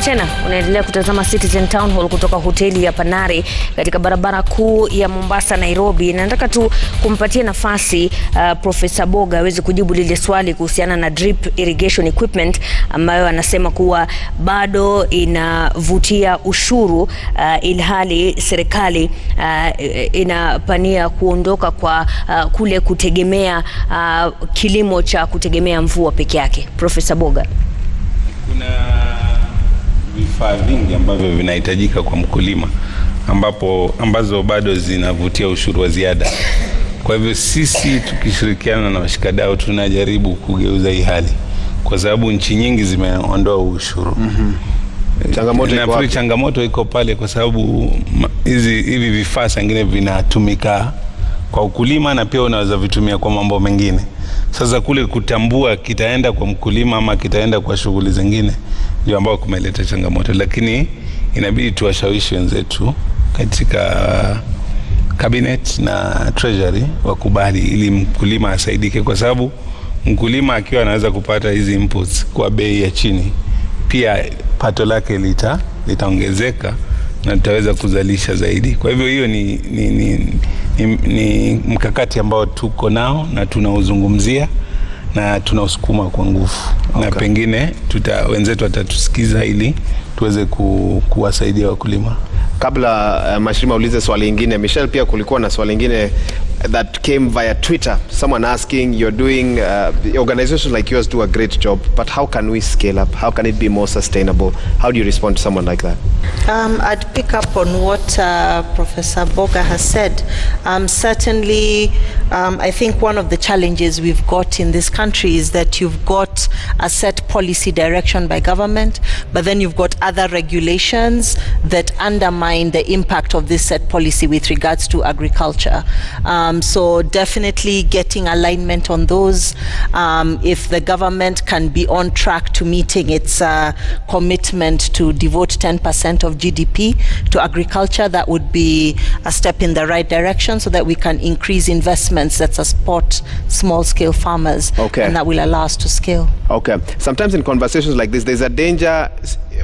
tena, unaendelea kutazama Citizen Townhall kutoka hoteli ya Panari katika barabara kuu ya Mombasa Nairobi. Na nataka tu kumpatia nafasi Profesa Boga aweze kujibu lile swali kuhusiana na drip irrigation equipment ambayo anasema kuwa bado inavutia ushuru ilhali serikali inapania kuondoka kwa kule kutegemea kilimo cha kutegemea mvua peke yake. Profesa Boga. Kuna vifaa vingi ambavyo vinahitajika kwa mkulima ambazo bado zinavutia ushuru wa ziada. Kwa hivyo sisi tukishirikiana na washikadau tunajaribu kugeuza hii hali, kwa sababu nchi nyingi zimeondoa ushuru. Changamoto iko pale kwa sababu hivi vifaa vingine vinatumika kwa ukulima na pia unaweza vitumia kwa mambo mengine. Sasa kule kutambua kitaenda kwa mkulima ama kitaenda kwa shughuli zingine ndio ambao kumeleta changamoto, lakini inabidi tuwashawishi wenzetu katika cabinet na treasury wakubali ili mkulima asaidike, kwa sababu mkulima akiwa anaweza kupata hizi inputs kwa bei ya chini, pia pato lake litaongezeka na tutaweza kuzalisha zaidi. Kwa hivyo hiyo ni mkakati ambao tuko nao na tunauzungumzia na tunausukuma kwa nguvu. Okay. Na pengine wenzetu watatusikiza ili tuweze kuwasaidia wakulima. Kabla Mashirima ulize swali lingine, Michelle pia kulikuwa na swali lingine that came via Twitter. Someone asking, you're doing, organizations like yours do a great job, but how can we scale up? How can it be more sustainable? How do you respond to someone like that? I'd pick up on what Professor Boga has said. Certainly, I think one of the challenges we've got in this country is that you've got a set policy direction by government, but then you've got other regulations that undermine the impact of this set policy with regards to agriculture. So definitely getting alignment on those. If the government can be on track to meeting its commitment to devote 10% of GDP to agriculture, that would be a step in the right direction so that we can increase investments that support small-scale farmers. Okay. And that will allow us to scale. Okay. Sometimes in conversations like this, there's a danger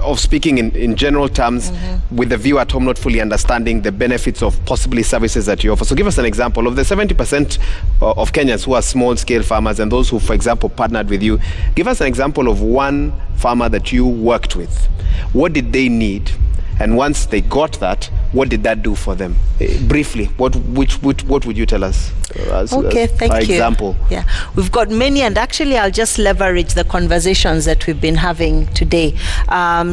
of speaking in general terms with the viewer at home not fully understanding the benefits of possibly services that you offer. So give us an example of the 70% of Kenyans who are small-scale farmers and those who, for example, partnered with you. Give us an example of one farmer that you worked with. What did they need? And once they got that, what did that do for them? Briefly, what would you tell us? Okay, thank you. Example. Yeah, we've got many, and actually I'll just leverage the conversations that we've been having today.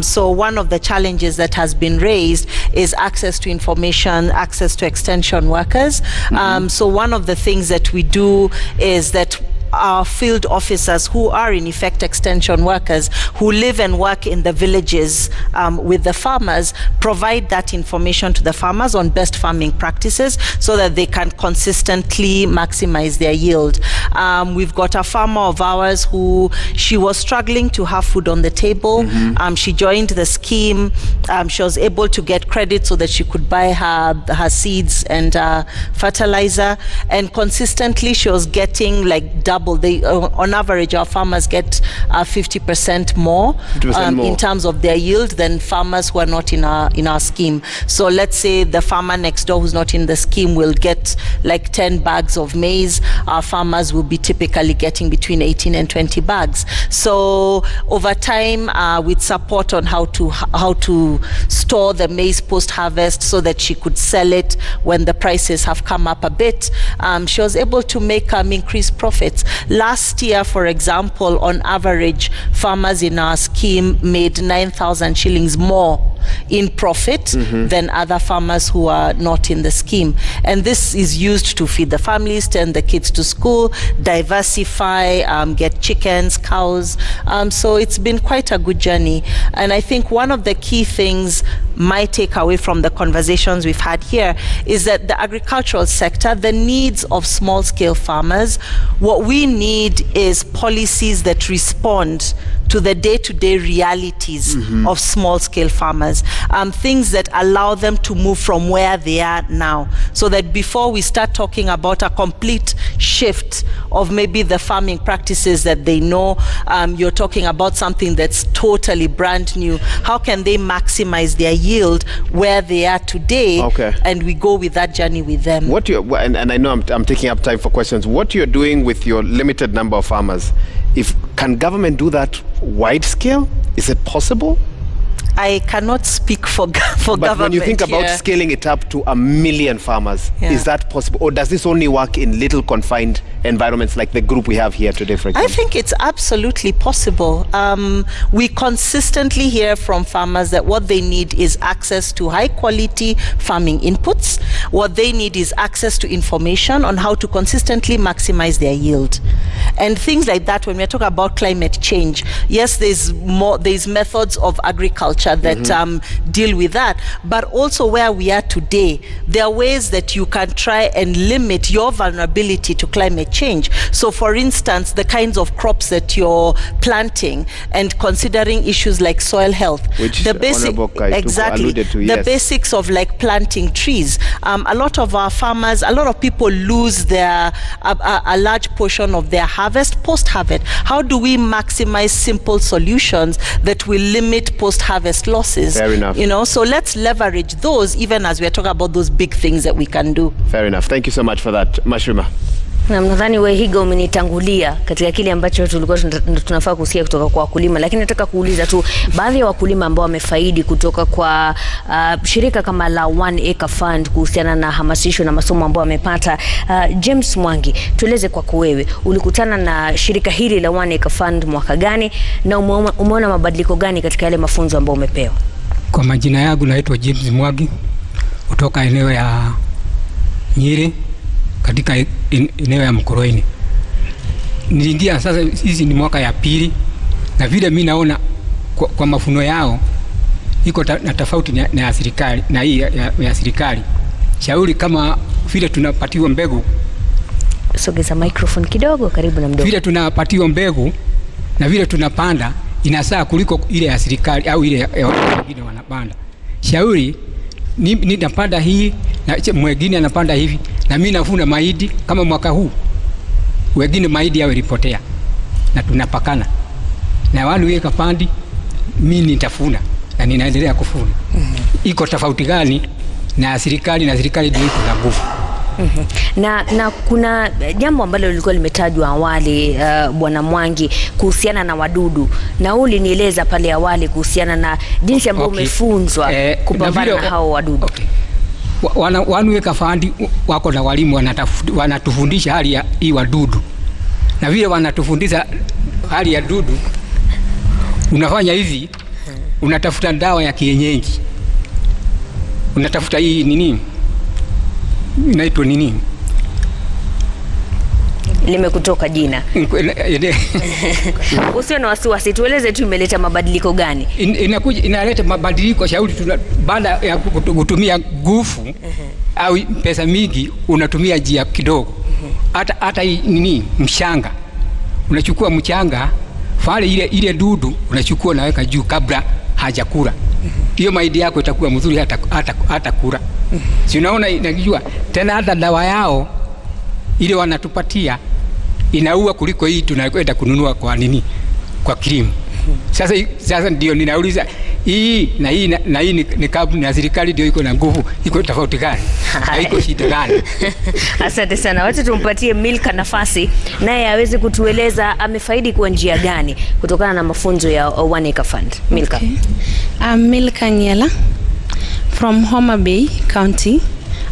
So one of the challenges that has been raised is access to information, access to extension workers. So one of the things that we do is that our field officers, who are in effect extension workers, who live and work in the villages with the farmers, provide that information to the farmers on best farming practices so that they can consistently maximize their yield. We've got a farmer of ours who, she was struggling to have food on the table. She joined the scheme. She was able to get credit so that she could buy her seeds and fertilizer, and consistently she was getting like double. On average, our farmers get 50% more in terms of their yield than farmers who are not in our scheme. So let's say the farmer next door who's not in the scheme will get like 10 bags of maize. Our farmers will be typically getting between 18 and 20 bags. So over time, with support on how to store the maize post-harvest so that she could sell it when the prices have come up a bit, she was able to make increased profits. Last year, for example, on average, farmers in our scheme made 9,000 shillings more in profit than other farmers who are not in the scheme. And this is used to feed the families, send the kids to school, diversify, get chickens, cows. So it's been quite a good journey. And I think one of the key things my takeaway from the conversations we've had here is that the agricultural sector, the needs of small-scale farmers, what we need is policies that respond to the day-to-day realities of small-scale farmers, things that allow them to move from where they are now, so that before we start talking about a complete shift of maybe the farming practices that they know. You're talking about something that's totally brand new. How can they maximize their yield where they are today? Okay. And we go with that journey with them. What you and I know I'm taking up time for questions. What you're doing with your limited number of farmers, can government do that wide scale? Is it possible? I cannot speak for government. But when you think about here. scaling it up to 1 million farmers, is that possible? Or does this only work in little confined environments like the group we have here today, for example? I think it's absolutely possible. We consistently hear from farmers that what they need is access to high quality farming inputs. What they need is access to information on how to consistently maximize their yield. And things like that, when we're talking about climate change, yes, there's methods of agriculture that deal with that, but also where we are today, there are ways that you can try and limit your vulnerability to climate change. So for instance, the kinds of crops that you're planting and considering issues like soil health, which the basic, alluded to, yes. The basics of like planting trees. A lot of our farmers, a lot of people lose their a large portion of their harvest post-harvest. How do we maximize simple solutions that will limit post-harvest losses? Fair enough. You know, so let's leverage those even as we're talking about those big things that we can do. Fair enough. Thank you so much for that, Mashrima. Na mnadhani wewe Higa umenitangulia katika kile ambacho tulikuwa tunafaa kusikia kutoka kwa wakulima, lakini nataka kuuliza tu baadhi ya wakulima ambao wamefaidi kutoka kwa shirika kama la One Acre Fund kuhusiana na hamasisho na masomo ambao wamepata. James Mwangi, tueleze kwako wewe, ulikutana na shirika hili la One Acre Fund mwaka gani na umeona mabadiliko gani katika yale mafunzo ambao umepewa? Kwa majina yangu naitwa James Mwangi kutoka eneo ya Nyeri katika eneo ya Mkoroini. Niliingia sasa, hizi ni mwaka ya pili, na vile mimi naona kwa mafuno yao iko na tofauti na ya serikali, na hii ya serikali. Shauri kama vile tunapatiwa mbegu, sogeza microphone kidogo karibu na mdomo. Vile tunapatiwa mbegu na vile tunapanda inasaa kuliko ile ya serikali au ile ya wengine wanapanda. Shauri ni napanda hii na mwingine anapanda hivi, na mimi navuna mahindi kama mwaka huu wengine mahindi yao ilipotea na tunapakana na wale weka pandi, mimi nitafuna na ninaendelea kufuna. Iko tofauti gani na serikali? Na serikali ndio iko na nguvu. Na kuna jambo ambalo lilikuwa limetajwa awali, Bwana Mwangi, kuhusiana na wadudu, na ulinieleza pale awali kuhusiana na jinsi ambayo umefunzwa kupambana na hao wadudu. Wanaweka fandi wako na walimu wanatufundisha hali ya hii wadudu, na vile wanatufundisha hali ya dudu, unafanya hivi, unatafuta dawa ya kienyeji, unatafuta hii nini inaitwa nini, limekutoka jina. Usio na wasiwasi, tueleze tu imeleta mabadiliko gani? Inaleta mabadiliko. Shauri baada ya kutumia nguvu au pesa mingi, unatumia jia kidogo. Hata nini, mchanga, unachukua mchanga fale ile dudu unachukua naweka juu kabla hajakula. Hiyo mahindi yako itakuwa mzuri hata kula. Si unaona, inajua tena hata dawa yao ile wanatupatia inaua kuliko hii tunakwenda kununua kwa nini, kwa kilimo. Sasa ndio ninauliza, hii ni kampuni ya serikali ndio iko na nguvu, iko tofauti gani? Haiko shida gani? Asante sana. Wacha tumpatie Milka nafasi naye aweze kutueleza amefaidi kwa njia gani kutokana na mafunzo ya One Acre Fund. Milka. Okay. I'm Milka Nyela from Homa Bay County.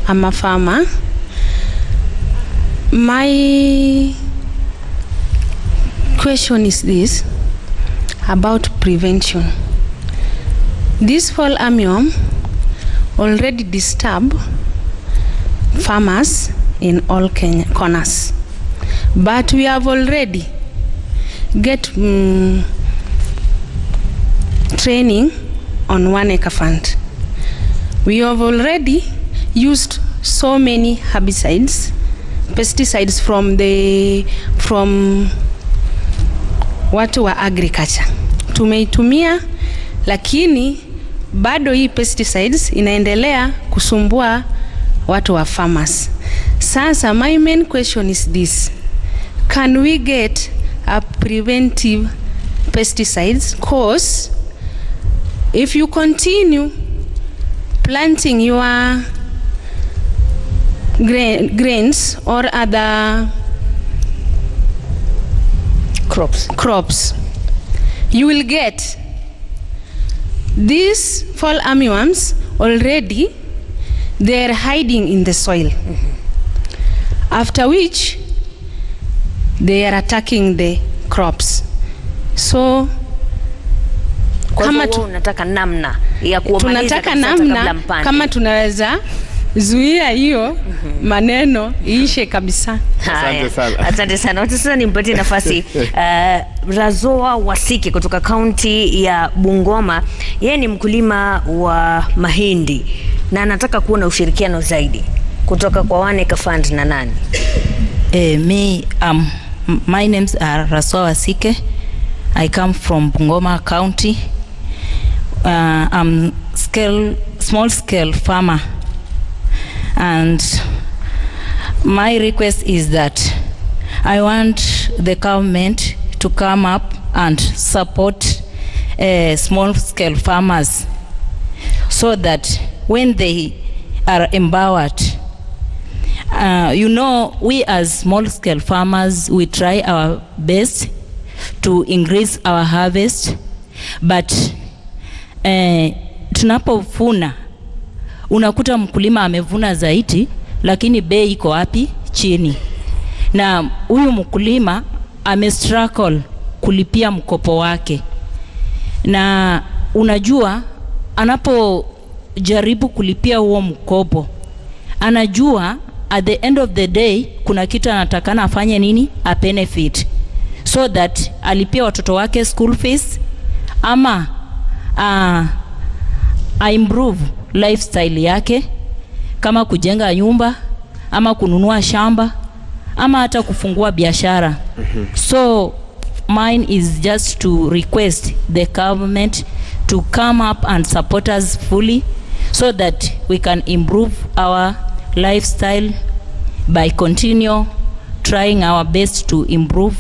I'm a farmer. My question is this about prevention. This fall armyworm already disturbed farmers in all Kenya corners, but we have already get training on One Acre Fund. We have already used so many herbicides, pesticides from watu wa agriculture. Tumeitumia, lakini bado hii pesticides inaendelea kusumbua watu wa farmers. Sasa, my main question is this. Can we get a preventive pesticides? Because if you continue planting your grains or other crops, you will get these fall armyworms already. They are hiding in the soil, after which they are attacking the crops. So kama tunataka namna ya kuomaliza kama tunaweza zuia hiyo maneno iishe kabisa. Asante sana. Asante sana. Sasa nimpatie nafasi Razoa Wasike kutoka kaunti ya Bungoma. Yeye ni mkulima wa mahindi na anataka kuona ushirikiano zaidi kutoka kwa One Acre Fund na nani? My names are Razoa Wasike. I come from Bungoma County. I'm small scale farmer, and my request is that I want the government to come up and support small scale farmers, so that when they are empowered, we as small scale farmers, we try our best to increase our harvest, but tunapovuna unakuta mkulima amevuna zaidi, lakini bei iko wapi? Chini. Na huyu mkulima amestruggle kulipia mkopo wake, na unajua anapojaribu kulipia huo mkopo, anajua at the end of the day kuna kitu anatakana afanye nini? A benefit, so that alipia watoto wake school fees, ama improve lifestyle yake, kama kujenga nyumba, ama kununua shamba, ama hata kufungua biashara. So mine is just to request the government to come up and support us fully, so that we can improve our lifestyle by continue trying our best to improve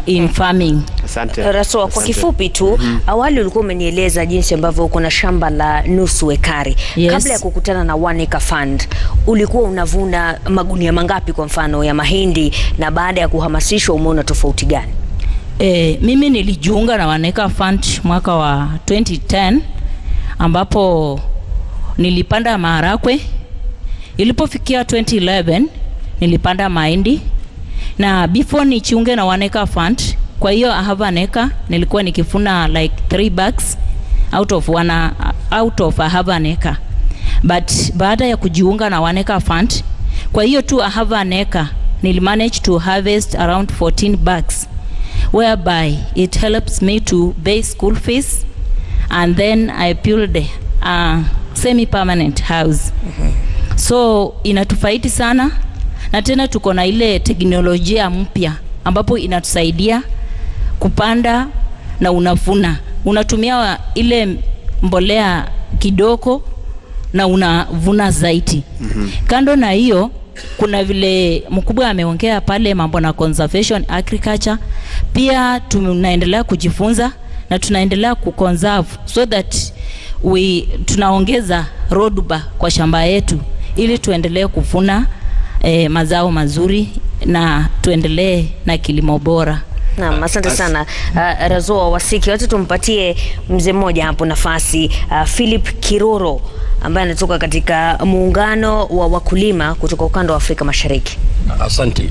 in farming. Asante. Razoa, kwa kifupi tu, awali ulikuwa umenieleza jinsi ambavyo uko na shamba la nusu ekari. Yes. Kabla ya kukutana na One Acre Fund, ulikuwa unavuna magunia mangapi kwa mfano ya mahindi, na baada ya kuhamasishwa umeona tofauti gani? Mimi nilijiunga na One Acre Fund mwaka wa 2010, ambapo nilipanda maharagwe. Ilipofikia 2011 nilipanda mahindi, na before nijiunge na One Acre Fund, kwa hiyo I have an acre, nilikuwa nikifuna like 3 bags out of I have an acre. But baada ya kujiunga na One Acre Fund, kwa hiyo tu I have an acre, nilimanage to harvest around 14 bags, whereby it helps me to pay school fees, and then I build a semi-permanent house. So inatufaidi sana, na tena tuko na ile teknolojia mpya ambapo inatusaidia kupanda na unavuna. Unatumia ile mbolea kidogo na unavuna zaidi. Kando na hiyo, kuna vile mkubwa ameongea pale mambo na conservation agriculture, pia tunaendelea kujifunza na tunaendelea kuconserve, so that tunaongeza rotuba kwa shamba yetu ili tuendelee kuvuna mazao mazuri na tuendelee na kilimo bora. Naam, asante sana Razoa Wasike. Wacha tumpatie mzee mmoja hapo nafasi, Philip Kiroro, ambaye anatoka katika muungano wa wakulima kutoka ukanda wa Afrika Mashariki. Asante.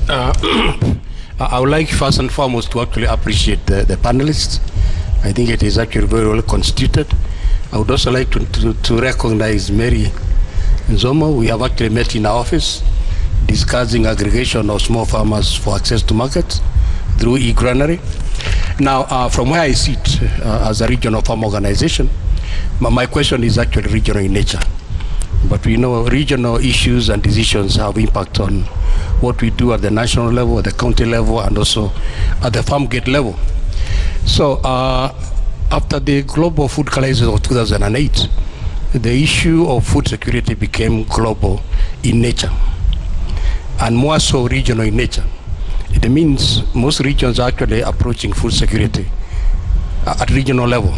I would like first and foremost to actually appreciate the panelists. I think it is actually very well constituted. I would also like to recognize Mary Nzomo. We have actually met in our office discussing aggregation of small farmers for access to markets through e-granary. Now, from where I sit as a regional farm organization, my question is actually regional in nature. But we know regional issues and decisions have impact on what we do at the national level, at the county level, and also at the farm gate level. So after the global food crisis of 2008, the issue of food security became global in nature. and more so regional in nature. It means most regions are actually approaching food security at regional level.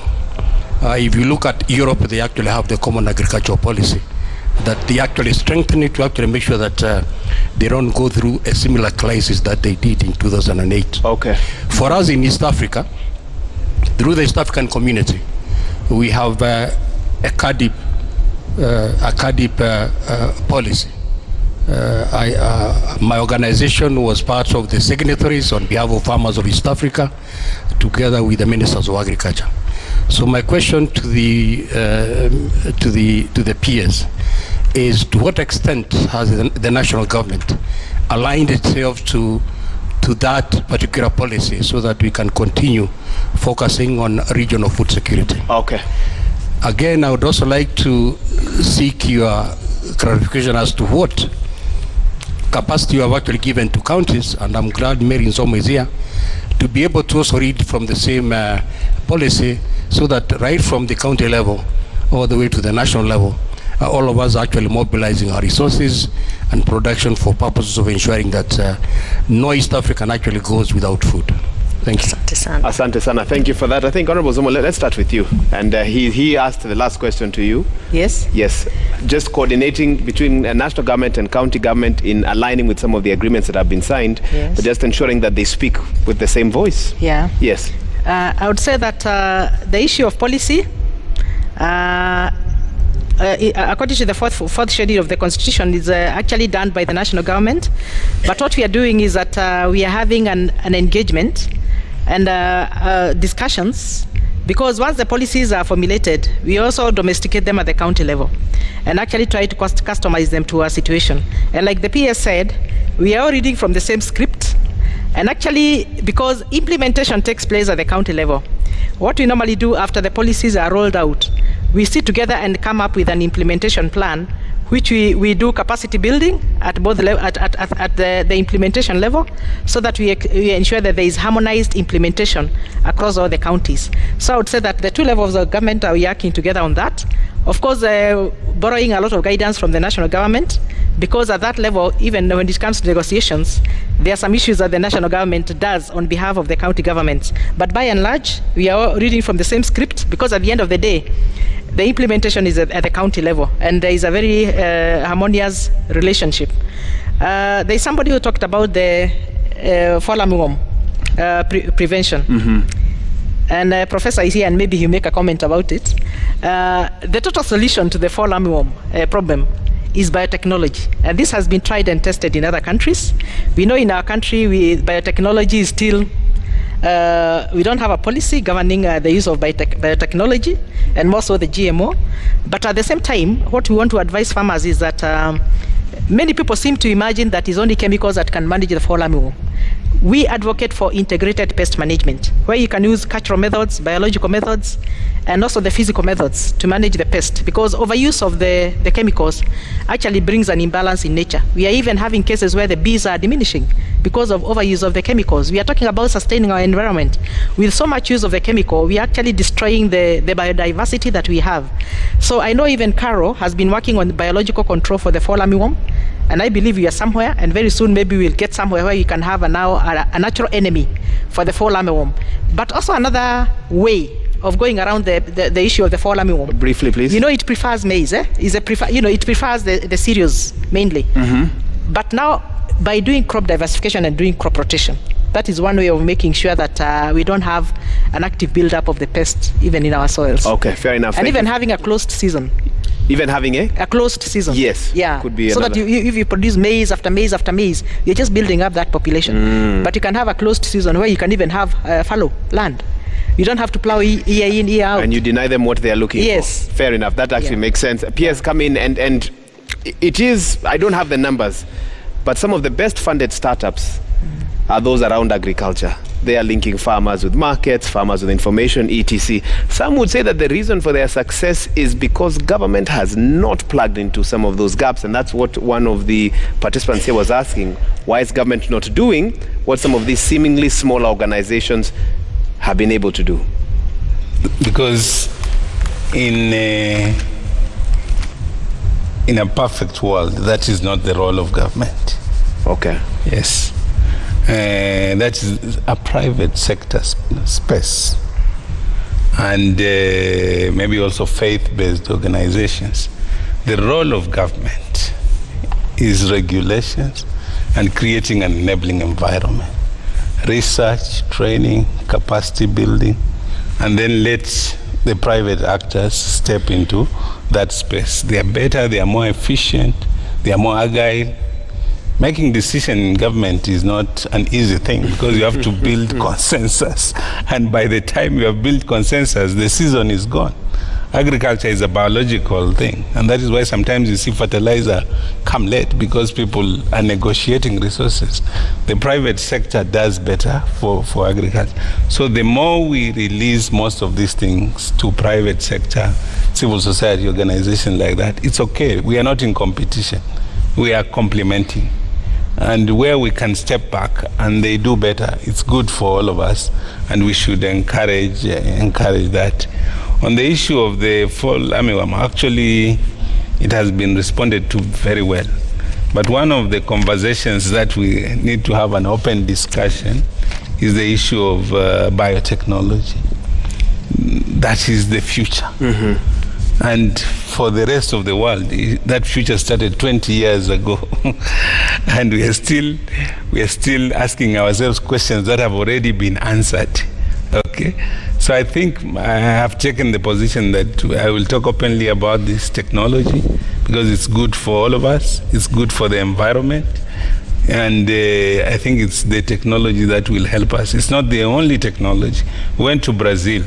If you look at Europe, they actually have the common agricultural policy that they actually strengthen it to actually make sure that they don't go through a similar crisis that they did in 2008. Okay. For us in East Africa, through the East African community, we have a CADIP policy. My organization was part of the signatories on behalf of farmers of East Africa, together with the ministers of agriculture. So my question to the peers is, to what extent has the national government aligned itself to that particular policy so that we can continue focusing on regional food security? Okay. Again, I would also like to seek your clarification as to what capacity you have actually given to counties, and I'm glad Mary Nsomo is here, to be able to also read from the same policy, so that right from the county level all the way to the national level, all of us are actually mobilizing our resources and production for purposes of ensuring that no East African actually goes without food. Thank you. Asante sana. Thank you for that. I think, Honorable Zomo, let's start with you. And he asked the last question to you. Yes. Yes. Just coordinating between national government and county government in aligning with some of the agreements that have been signed, yes, but just ensuring that they speak with the same voice. Yeah. Yes. I would say that the issue of policy, according to the fourth schedule of the Constitution, is actually done by the national government. But what we are doing is that we are having an engagement and discussions, because once the policies are formulated, we also domesticate them at the county level and actually try to customize them to our situation. And like the PS said, we are all reading from the same script. And actually, because implementation takes place at the county level, what we normally do after the policies are rolled out, we sit together and come up with an implementation plan, which we do capacity building at both at the implementation level, so that we ensure that there is harmonized implementation across all the counties. So I would say that the two levels of government are working together on that. Of course, borrowing a lot of guidance from the national government, because at that level, even when it comes to negotiations, there are some issues that the national government does on behalf of the county governments. But by and large, we are all reading from the same script, because at the end of the day, the implementation is at the county level, and there is a very harmonious relationship. There is somebody who talked about the fall armyworm prevention. Mm-hmm. And Professor is here, and maybe he'll make a comment about it. The total solution to the fall armyworm problem is biotechnology. And this has been tried and tested in other countries. We know in our country, biotechnology is still, we don't have a policy governing the use of biotechnology, and more so the GMO. But at the same time, what we want to advise farmers is that many people seem to imagine that it's only chemicals that can manage the fall armyworm. We advocate for integrated pest management, where you can use cultural methods, biological methods, and also the physical methods to manage the pest, because overuse of the chemicals actually brings an imbalance in nature. We are even having cases where the bees are diminishing because of overuse of the chemicals. We are talking about sustaining our environment. With so much use of the chemical, we are actually destroying the biodiversity that we have. So I know even Caro has been working on biological control for the fall armyworm, and I believe we are somewhere, and very soon maybe we'll get somewhere where you can have a natural enemy for the fall armyworm. But also another way of going around the issue of the fall armyworm. Briefly, please. You know, it prefers maize. It prefers the cereals mainly. Mm-hmm. But now, by doing crop diversification and doing crop rotation, that is one way of making sure that we don't have an active buildup of the pest even in our soils. Okay, fair enough. And even having a closed season. Even having a closed season. Yes. Yeah. Could be so another. that if you produce maize after maize after maize, you're just building up that population. But you can have a closed season where you can even have fallow land. You don't have to plow year in, year out. And you deny them what they are looking for. Fair enough. That actually makes sense. Piers, come in, and it is, I don't have the numbers, but some of the best funded startups are those around agriculture. They are linking farmers with markets, farmers with information, etc. Some would say that the reason for their success is because government has not plugged into some of those gaps, and that's what one of the participants here was asking. Why is government not doing what some of these seemingly small organizations have been able to do? Because in a perfect world, that is not the role of government. Okay. Yes. That is a private sector space. And maybe also faith-based organizations. The role of government is regulations and creating an enabling environment. Research, training, capacity building, and then let the private actors step into that space. They are better, they are more efficient, they are more agile. Making decisions in government is not an easy thing because you have to build consensus. And by the time you have built consensus, the season is gone. Agriculture is a biological thing. And that is why sometimes you see fertilizer come late because people are negotiating resources. The private sector does better for agriculture. So the more we release most of these things to private sector, civil society organizations like that, it's okay. We are not in competition. We are complementing. And where we can step back and they do better, it's good for all of us, and we should encourage that. On the issue of the fall armyworm, actually, it has been responded to very well. But one of the conversations that we need to have an open discussion is the issue of biotechnology. That is the future. And for the rest of the world, that future started 20 years ago. And we are still asking ourselves questions that have already been answered. Okay? So I think I have taken the position that I will talk openly about this technology because it's good for all of us, it's good for the environment, and I think it's the technology that will help us. It's not the only technology. We went to Brazil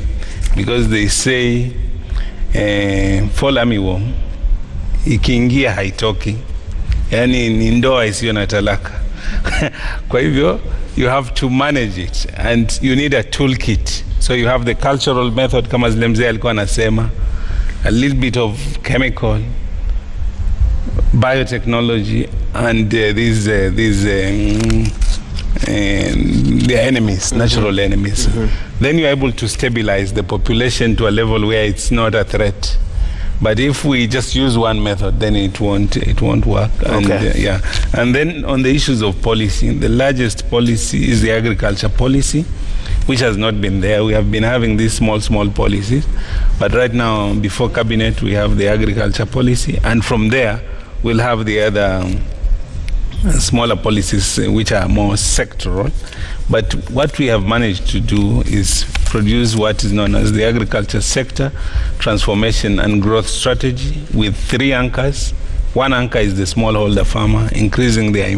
because they say fall armyworm ikiingia haitoki, yani ni ndoa isiyo na talaka. Kwa hivyo you have to manage it and you need a toolkit. So you have the cultural method kama zile mzee alikuwa anasema, a little bit of chemical, biotechnology, and the enemies, natural enemies. Then you're able to stabilize the population to a level where it's not a threat. But if we just use one method, then it won't work. And, Okay. And then on the issues of policy, the largest policy is the agriculture policy, which has not been there. We have been having these small policies, but right now, before cabinet, we have the agriculture policy, and from there, we'll have the other smaller policies which are more sectoral. But what we have managed to do is produce what is known as the agriculture sector transformation and growth strategy with 3 anchors. One anchor is the smallholder farmer, increasing their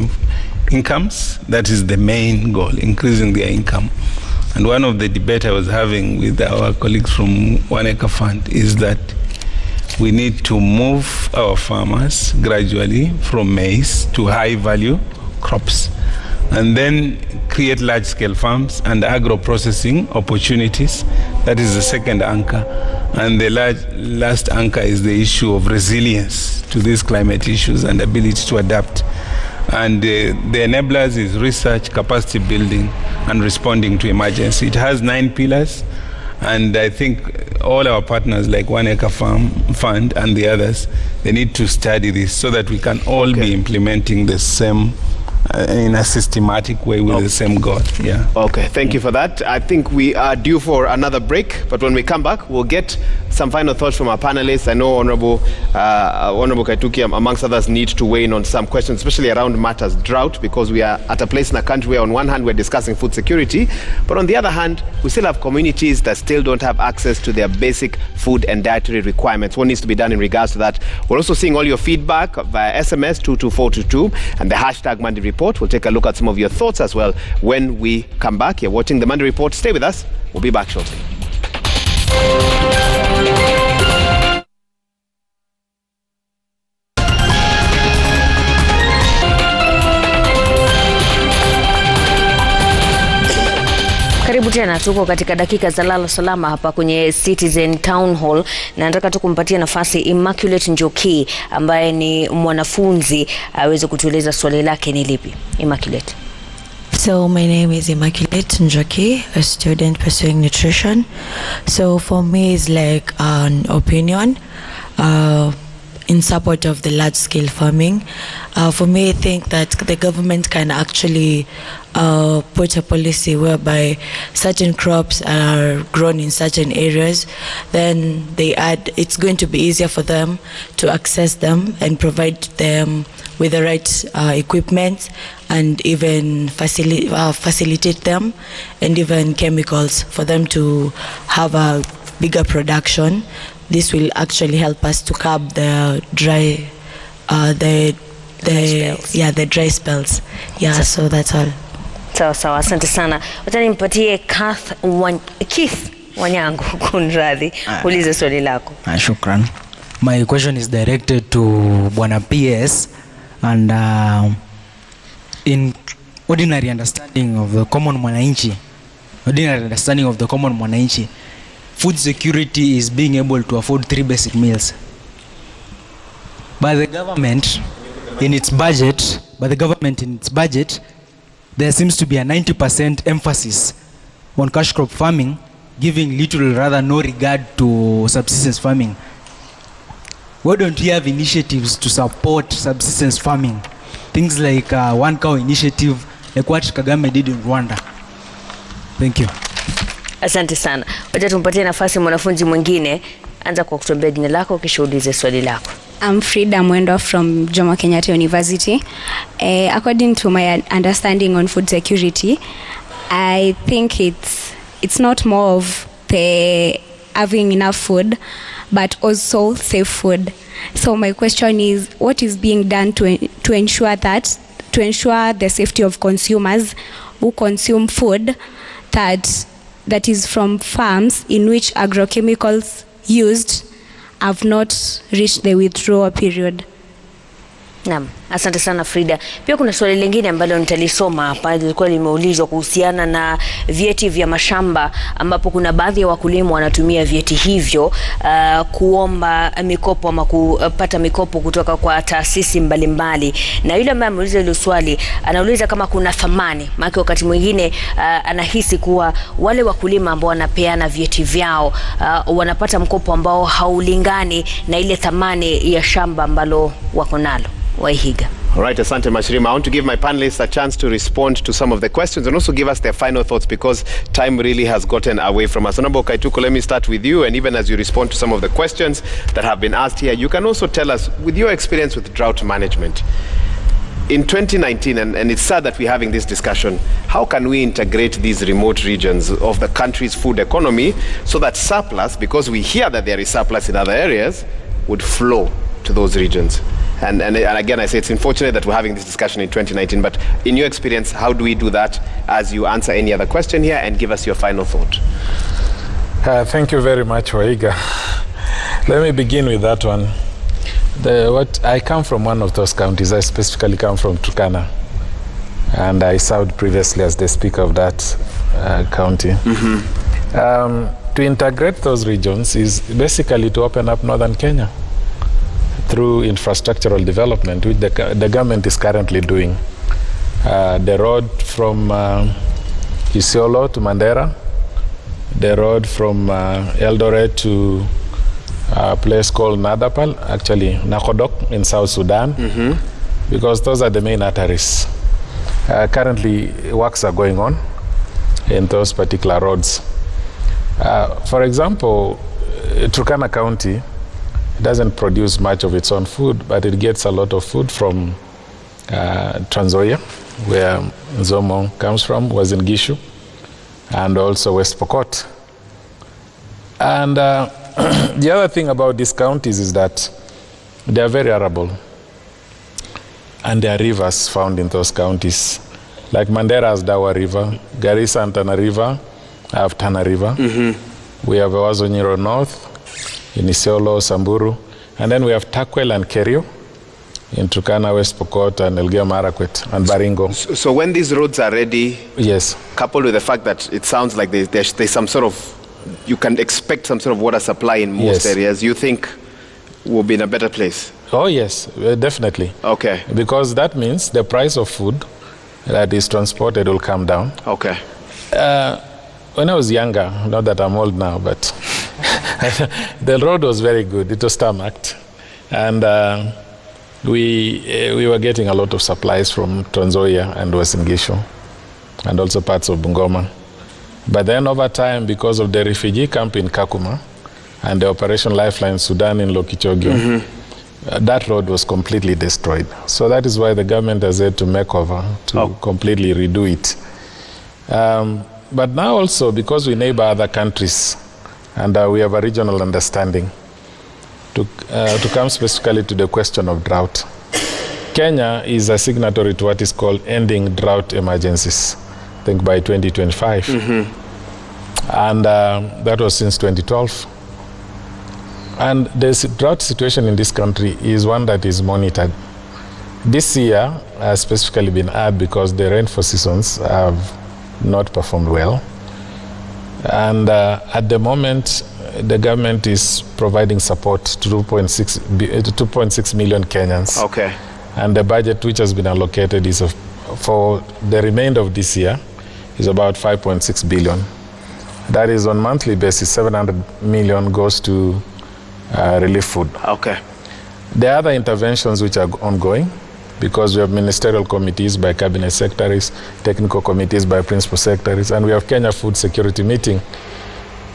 incomes. That is the main goal, increasing their income. And one of the debate I was having with our colleagues from One Acre Fund is that we need to move our farmers gradually from maize to high-value crops, and then create large-scale farms and agro-processing opportunities. That is the second anchor. And the last anchor is the issue of resilience to these climate issues and ability to adapt. And the enablers is research, capacity building, and responding to emergency. It has 9 pillars. And I think all our partners like One Acre Fund and the others, they need to study this so that we can all be implementing the same in a systematic way with the same goal. Yeah. Okay, thank you for that. I think we are due for another break, but when we come back, we'll get some final thoughts from our panelists. I know Honorable Kaituki, amongst others, need to weigh in on some questions, especially around matters drought, because we are at a place in the country where on one hand we're discussing food security, but on the other hand, we still have communities that still don't have access to their basic food and dietary requirements. What needs to be done in regards to that? We're also seeing all your feedback via SMS 22422 and the hashtag Monday Report. We'll take a look at some of your thoughts as well when we come back. You're watching the Monday Report. Stay with us. We'll be back shortly. Karibu tena, tuko katika dakika za lala salama hapa kwenye Citizen Townhall, na nataka tu kumpatia nafasi Immaculate Njoki ambaye ni mwanafunzi aweze kutueleza swali lake ni lipi. Immaculate. So my name is Immaculate Njoki, a student pursuing nutrition. So for me it's like an opinion. in support of the large-scale farming. For me, I think that the government can actually put a policy whereby certain crops are grown in certain areas, then it's going to be easier for them to access them and provide them with the right equipment, and even facilitate them, and even chemicals for them to have a bigger production. This will actually help us to curb the dry spells. Yeah, so that's all. Sawa, asante sana. Wacha nimpatie Keith Wanyangu kunradhi, ulize swali lako. Shukran. My question is directed to Bwana PS, and in ordinary understanding of the common mwananchi, food security is being able to afford 3 basic meals. But the government in its budget, there seems to be a 90% emphasis on cash crop farming, giving little rather no regard to subsistence farming. Why don't we have initiatives to support subsistence farming? Things like one cow initiative, like what Kagame did in Rwanda. Thank you. Asante sana. Wacha tumpatie nafasi mwanafunzi mwingine. Anza kwa kutuambia jina lako kisha ulize swali lako. I'm Frida Mwendo from Jomo Kenyatta University. According to my understanding on food security, I think it's not more of the having enough food, but also safe food. So my question is, what is being done to ensure the safety of consumers who consume food that is from farms in which agrochemicals used have not reached the withdrawal period? Naam, asante sana Frida. Pia kuna swali lingine ambalo nitalisoma hapa, lilikuwa limeulizwa kuhusiana na vyeti vya mashamba, ambapo kuna baadhi ya wakulima wanatumia vyeti hivyo kuomba mikopo ama kupata mikopo kutoka kwa taasisi mbalimbali. Na yule ambaye ameuliza hilo swali anauliza kama kuna thamani, maana wakati mwingine anahisi kuwa wale wakulima ambao wanapeana vyeti vyao wanapata mkopo ambao haulingani na ile thamani ya shamba ambalo wako nalo. Waihiga. All right, asante Mashirima. I want to give my panelists a chance to respond to some of the questions and also give us their final thoughts, because time really has gotten away from us. Honorable Kaituko, let me start with you, and even as you respond to some of the questions that have been asked here, you can also tell us, with your experience with drought management, in 2019, and it's sad that we're having this discussion, how can we integrate these remote regions of the country's food economy so that surplus, because we hear that there is surplus in other areas, would flow to those regions? And again, I say it's unfortunate that we're having this discussion in 2019, but in your experience, how do we do that, as you answer any other question here and give us your final thought? Thank you very much, Waiga. Let me begin with that one. I come from one of those counties. I specifically come from Turkana, and I served previously as the speaker of that county. Mm-hmm. To integrate those regions is basically to open up northern Kenya through infrastructural development, which the government is currently doing. The road from Isiolo to Mandera, the road from Eldoret to a place called Nadapal, actually Nakodok in South Sudan, mm-hmm. because those are the main arteries. Currently, works are going on in those particular roads. For example, Turkana County doesn't produce much of its own food, but it gets a lot of food from Trans Nzoia, where Nzomo comes from, was in Gishu, and also West Pokot. And the other thing about these counties is that they are very arable, and there are rivers found in those counties. Like Mandera has Dawa River, Garissa and Tana River have Tana River. Mm-hmm. We have Wazonyiro North, in Isiolo, Samburu, and then we have Takwel and Kerio in Turkana, West Pokot, and Elgeyo Marakwet, and Baringo. So when these roads are ready, yes, coupled with the fact that it sounds like there's some sort of, you can expect some sort of water supply in most areas, you think we'll be in a better place? Oh yes, definitely. Okay. Because that means the price of food that is transported will come down. Okay. When I was younger, not that I'm old now, but the road was very good. It was tarmacked. And we were getting a lot of supplies from Trans Nzoia and Uasin Gishu, and also parts of Bungoma. But then over time, because of the refugee camp in Kakuma and the Operation Lifeline Sudan in Lokichogio, that road was completely destroyed. So that is why the government has had to make over to completely redo it. But now also, because we neighbor other countries and we have a regional understanding, to come specifically to the question of drought, Kenya is a signatory to what is called Ending Drought Emergencies, I think by 2025. And that was since 2012. And the drought situation in this country is one that is monitored. This year has specifically been hard because the rainfall seasons have not performed well. And at the moment, the government is providing support to 2.6 million Kenyans. Okay. And the budget which has been allocated is for the remainder of this year is about 5.6 billion. That is on monthly basis, 700 million goes to relief food. Okay. There are other interventions which are ongoing because we have ministerial committees by cabinet secretaries, technical committees by principal secretaries, and we have Kenya Food Security Meeting.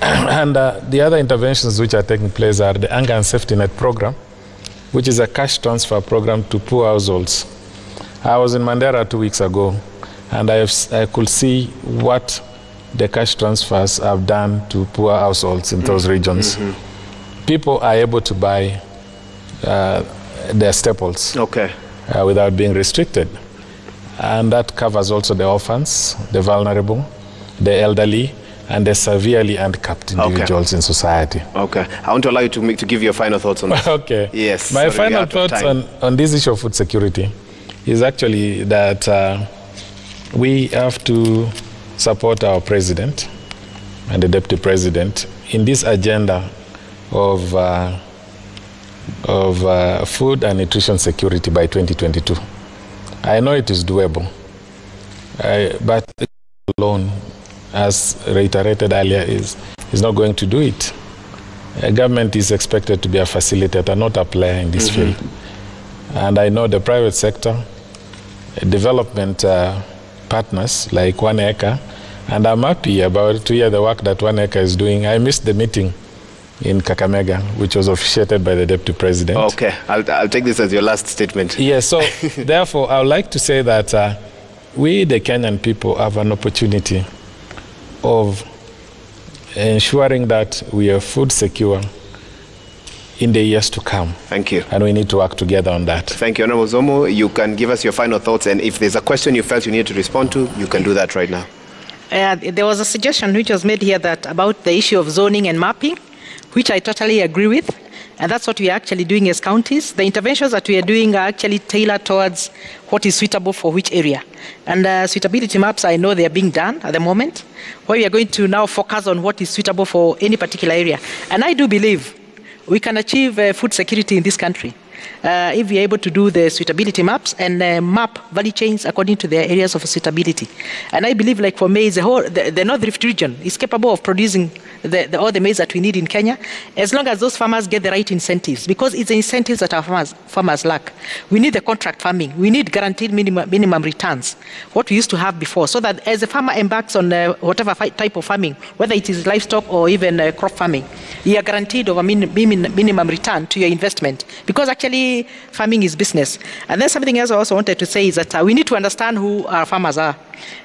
And the other interventions which are taking place are the Hunger and Safety Net program, which is a cash transfer program to poor households. I was in Mandera 2 weeks ago, and I could see what the cash transfers have done to poor households in those regions. People are able to buy their staples without being restricted. And that covers also the orphans, the vulnerable, the elderly, and the severely handicapped individuals in society. Okay. I want to allow you to give your final thoughts on that. Okay. Yes. My final thoughts on this issue of food security is actually that we have to support our president and the deputy president in this agenda of food and nutrition security by 2022. I know it is doable, but alone, as reiterated earlier, is not going to do it. Government is expected to be a facilitator, not a player in this field. And I know the private sector, development partners like 1 Acre, and I'm happy about to hear the work that 1 Acre is doing. I missed the meeting in Kakamega, which was officiated by the deputy president. Okay, I'll take this as your last statement. Yes, so therefore I would like to say that we, the Kenyan people, have an opportunity of ensuring that we are food secure in the years to come. Thank you. And we need to work together on that. Thank you, Honorable Zomo. You can give us your final thoughts, and if there's a question you felt you need to respond to, you can do that right now. There was a suggestion which was made here that about the issue of zoning and mapping, which I totally agree with, and that's what we are actually doing as counties. The interventions that we are doing are actually tailored towards what is suitable for which area. And suitability maps, I know they are being done at the moment, where we are going to now focus on what is suitable for any particular area. And I do believe we can achieve food security in this country if we are able to do the suitability maps and map value chains according to their areas of suitability. And I believe, like for maize, the North Rift region is capable of producing all the maize that we need in Kenya, as long as those farmers get the right incentives, because it's the incentives that our farmers lack. We need the contract farming. We need guaranteed minimum returns, what we used to have before, so that as a farmer embarks on whatever type of farming, whether it is livestock or even crop farming, you are guaranteed of a minimum return to your investment, because actually farming is business. And then something else I also wanted to say is that we need to understand who our farmers are,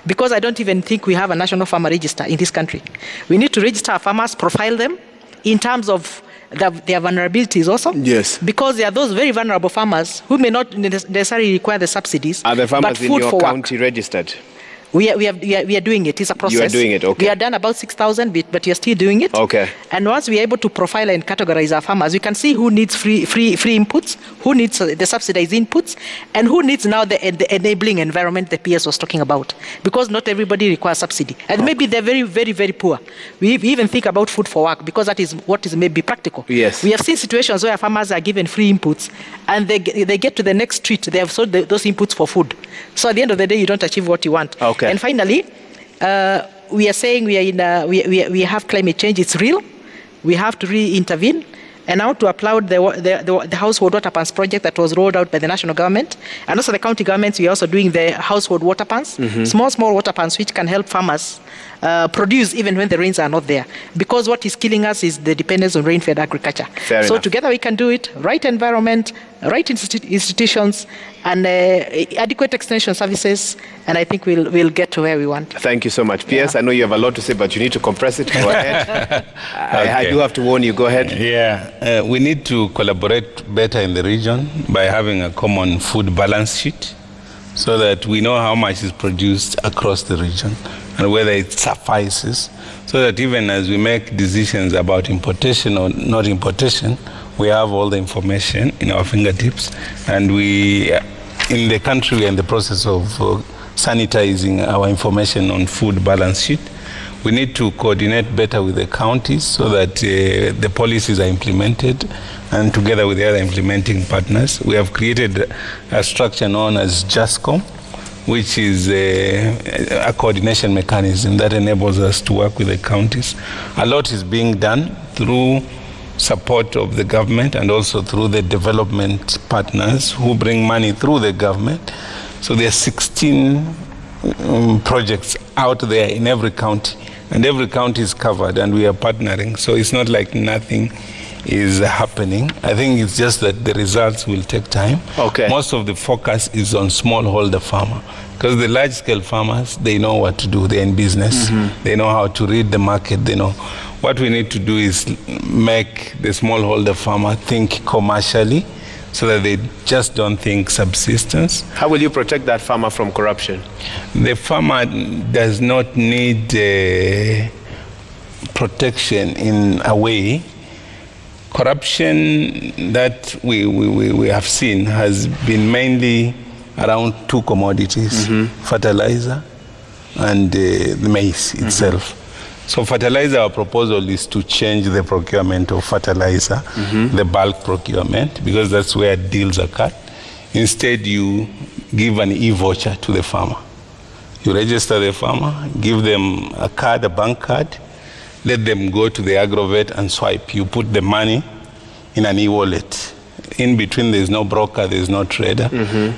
because I don't even think we have a national farmer register in this country. We need to register our farmers, profile them in terms of their vulnerabilities also. Yes. Because there are those very vulnerable farmers who may not necessarily require the subsidies. Are the farmers but in food your for county registered? We are doing it. It's a process. You are doing it, okay. We are done about 6,000, but we are still doing it. Okay. And once we are able to profile and categorize our farmers, we can see who needs free inputs, who needs the subsidized inputs, and who needs now the enabling environment that PS was talking about. Because not everybody requires subsidy. And maybe they're very, very, very poor. We even think about food for work, because that is what is maybe practical. Yes. We have seen situations where farmers are given free inputs, and they get to the next street, they have sold those inputs for food. So at the end of the day, you don't achieve what you want. Okay. And finally, we are saying we have climate change. It's real. We have to really intervene. and now to applaud the household water pans project that was rolled out by the national government, and also the county governments. We are also doing the household water pans, small water pans which can help farmers produce even when the rains are not there. Because what is killing us is the dependence on rain-fed agriculture. So together we can do it, right environment, right institutions, and adequate extension services, and I think we'll get to where we want. Thank you so much. P.S., I know you have a lot to say, but you need to compress it. Go ahead. I do have to warn you. Go ahead. Yeah, we need to collaborate better in the region by having a common food balance sheet so that we know how much is produced across the region and whether it suffices, so that even as we make decisions about importation or not importation, we have all the information in our fingertips, and we, in the country, we are in the process of sanitizing our information on food balance sheet. We need to coordinate better with the counties so that the policies are implemented, and together with the other implementing partners, we have created a structure known as JASCOM, which is a coordination mechanism that enables us to work with the counties. A lot is being done through support of the government and also through the development partners who bring money through the government. So there are 16 projects out there in every county, and every county is covered, and we are partnering. So it's not like nothing is happening. I think it's just that the results will take time. Okay. Most of the focus is on smallholder farmer, because the large-scale farmers, they know what to do. They're in business. They know how to read the market. They know. What we need to do is make the smallholder farmer think commercially, so that they just don't think subsistence. How will you protect that farmer from corruption? The farmer does not need protection in a way. Corruption that we have seen has been mainly around two commodities, fertilizer and the maize itself. So fertilizer, our proposal is to change the procurement of fertilizer, the bulk procurement, because that's where deals are cut. Instead, you give an e-voucher to the farmer. You register the farmer, give them a card, a bank card, let them go to the agrovet and swipe. You put the money in an e-wallet. In between, there's no broker, there's no trader.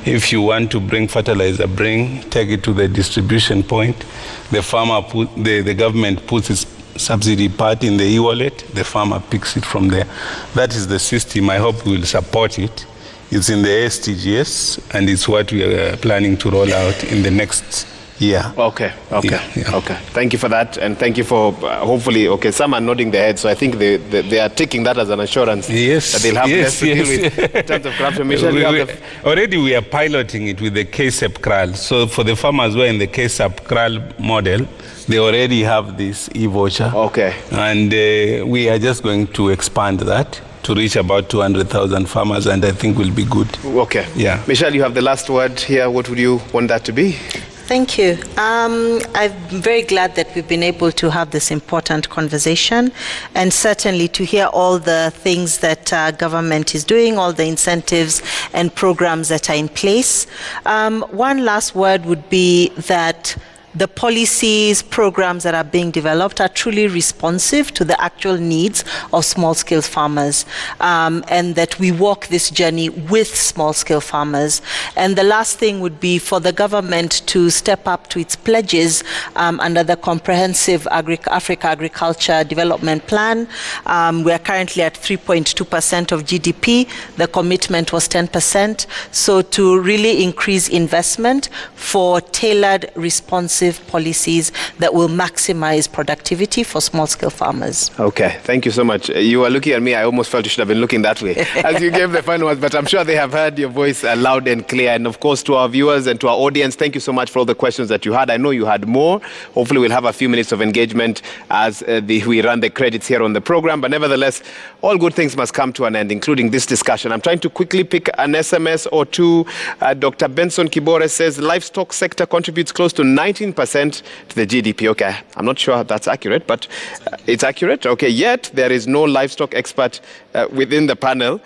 If you want to bring fertilizer, take it to the distribution point. The farmer, the government puts its subsidy part in the e-wallet. The farmer picks it from there. That is the system. I hope we will support it. It's in the STGS, and it's what we are planning to roll out in the next year. Okay. Yeah. Thank you for that, and thank you for hopefully. Okay, some are nodding their heads, so I think they are taking that as an assurance that they'll have less to deal with in terms of corruption. Michelle, already we are piloting it with the KSEP KRAL. So for the farmers who are in the KSEP KRAL model, they already have this e-voucher. Okay. And we are just going to expand that to reach about 200,000 farmers, and I think will be good. Okay. Yeah. Michelle, you have the last word here. What would you want that to be? Thank you. I'm very glad that we've been able to have this important conversation, and certainly to hear all the things that government is doing, all the incentives and programs that are in place. One last word would be that the policies, programs that are being developed are truly responsive to the actual needs of small-scale farmers, and that we walk this journey with small-scale farmers. And the last thing would be for the government to step up to its pledges under the Comprehensive Africa Agriculture Development Plan. We are currently at 3.2% of GDP. The commitment was 10%. So to really increase investment for tailored, responsive policies that will maximize productivity for small-scale farmers. Okay, thank you so much. You were looking at me. I almost felt you should have been looking that way as you gave the final words, but I'm sure they have heard your voice loud and clear. And of course, to our viewers and to our audience, thank you so much for all the questions that you had. I know you had more. Hopefully, we'll have a few minutes of engagement as we run the credits here on the program. But nevertheless, all good things must come to an end, including this discussion. I'm trying to quickly pick an SMS or two. Dr. Benson Kibore says livestock sector contributes close to 19% to the GDP. Okay, I'm not sure that's accurate, but it's accurate. Okay, yet there is no livestock expert within the panel.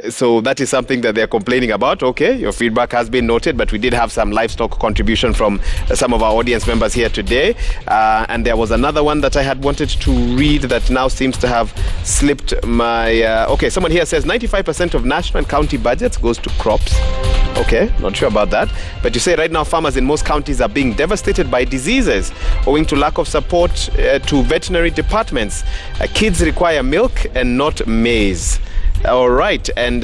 So that is something that they're complaining about. Okay, your feedback has been noted, but we did have some livestock contribution from some of our audience members here today. And there was another one that I had wanted to read that now seems to have slipped my... okay, someone here says 95% of national and county budgets goes to crops. Okay, not sure about that. But you say right now farmers in most counties are being devastated by diseases owing to lack of support to veterinary departments. Kids require milk and not maize. All right, and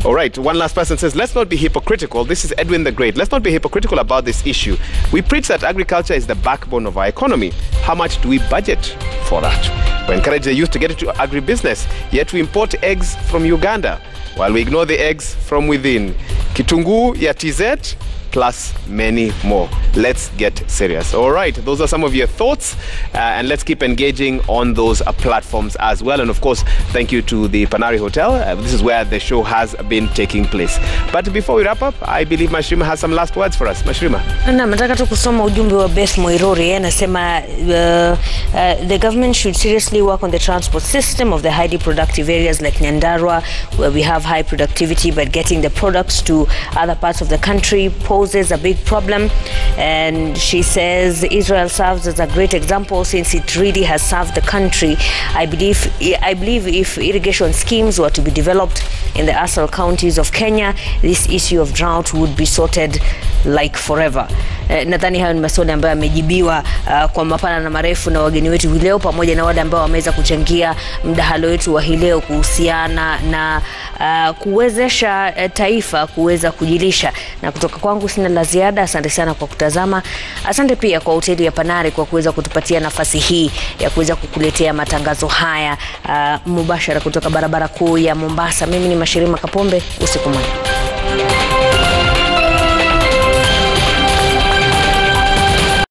all right, one last person says, let's not be hypocritical. This is Edwin the Great. Let's not be hypocritical about this issue. We preach that agriculture is the backbone of our economy. How much do we budget for that? We encourage the youth to get into agribusiness, yet we import eggs from Uganda, while we ignore the eggs from within. Kitunguu ya TZ, plus many more. Let's get serious. All right, those are some of your thoughts, and let's keep engaging on those platforms as well. And of course, thank you to the Panari Hotel. This is where the show has been taking place. But before we wrap up, I believe Mashrima has some last words for us. Mashrima. Nataka tu kusoma ujumbe wa Beth Moirori. Anasema the government should seriously work on the transport system of the highly productive areas like Nyandarua, where we have high productivity, but getting the products to other parts of the country poses a big problem. And she says Israel serves as a great example since it really has served the country. I believe if irrigation schemes were to be developed in the asal counties of Kenya, this issue of drought would be sorted like forever. Nadhani hayo ni maswali ambayo yamejibiwa kwa mapana na marefu na wageni wetu leo, pamoja na wale ambao wameweza kuchangia mdahalo wetu wa leo kuhusiana na kuwezesha taifa kuweza kujilisha. Na kutoka kwangu sina la ziada. Asante sana kwa kutazama. Asante pia kwa hoteli ya Panari kwa kuweza kutupatia nafasi hii ya kuweza kukuletea matangazo haya mubashara kutoka barabara kuu ya Mombasa. Mimi ni Mashirima Kapombe. Usiku mwema.